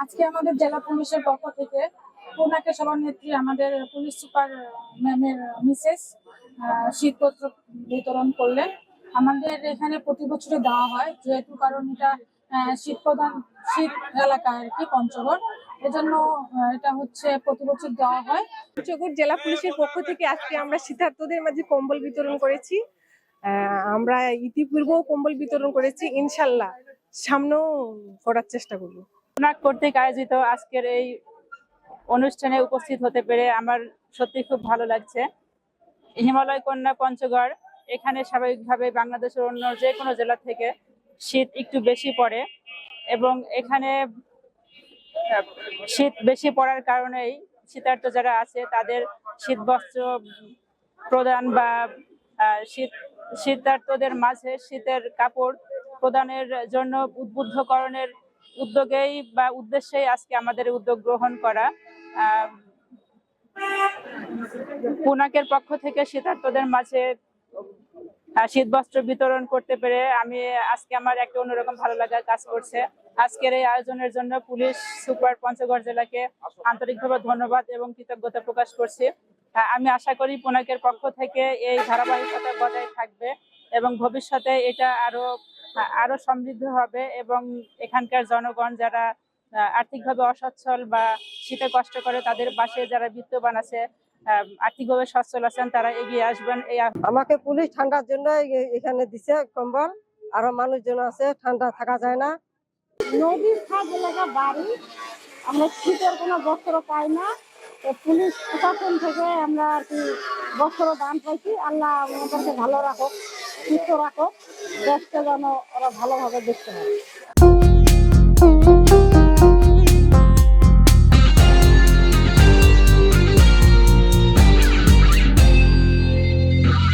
আজকে আমাদের জেলা পুলিশের পক্ষ থেকে পুনাকে সভানেত্রী আমাদের পুলিশ সুপার ম্যামের মিসেস শীতপত্র বিতরণ করলেন। আমাদের এখানে প্রতি বছরই দেওয়া হয়, যেহেতু কারণ এটা শীত প্রধান শীত এলাকা আর কি পঞ্চগড়, এজন্য এটা হচ্ছে প্রতি বছর দেওয়া হয়। পঞ্চগড় জেলা পুলিশের পক্ষ থেকে আজকে আমরা শীতার্তদের মাঝে কম্বল বিতরণ করেছি। আমরা ইতিপূর্বেও কম্বল বিতরণ করেছি, ইনশাল্লাহ সামনেও করার চেষ্টা করব। পুনাক কর্তৃক আয়োজিত আজকের এই অনুষ্ঠানে উপস্থিত হতে পেরে আমার সত্যি খুব ভালো লাগছে। হিমালয় কন্যা পঞ্চগড়, এখানে স্বাভাবিকভাবে বাংলাদেশের অন্য যে কোনো জেলা থেকে শীত একটু বেশি পড়ে এবং এখানে শীত বেশি পড়ার কারণেই শীতার্ত যারা আছে তাদের শীত বস্ত্র প্রদান বা শীতার্তদের মাঝে শীতের কাপড় প্রদানের জন্য উদ্বুদ্ধকরণের উদ্যোগেই বা উদ্দেশ্যেই আজকে আমাদের উদ্যোগ গ্রহণ করা। পুনাকের পক্ষ থেকে শীতার্তদের মাঝে শীত বস্ত্র বিতরণ করতে পেরে আমি আজকে আমার একটা অন্যরকম ভালো লাগা কাজ করছে। আজকের এই আয়োজনের জন্য পুলিশ সুপার পঞ্চগড় জেলাকে আন্তরিকভাবে ধন্যবাদ এবং কৃতজ্ঞতা প্রকাশ করছি। আমি আশা করি পুনাকের পক্ষ থেকে এই ধারাবাহিকতা বজায় থাকবে এবং ভবিষ্যতে এটা আরো সমৃদ্ধ হবে এবং এখানকার জনগণ যারা আর্থিকভাবে অসচ্ছল বা শীতে কষ্ট করে তাদের পাশে যারা বিত্তবান আছে, আর্থিকভাবে সচ্ছল আছেন, তারা এগিয়ে আসবেন। আমাকে পুলিশ ঠান্ডার জন্য এখানে দিছে কম্বল, আরো মানুষজন আছে, ঠান্ডা থাকা যায় না। নদীর খাদ এলাকা বাড়ি, আমরা শীতের কোনো বস্ত্র পাই না, তো পুলিশ প্রশাসন থেকে আমরা আর কি বস্ত্র দান পাইছি। আল্লাহ আমাদেরকে ভালো রাখো, সুস্থ রাখো, দেশকে যেন ওরা ভালোভাবে দেখতে পারে।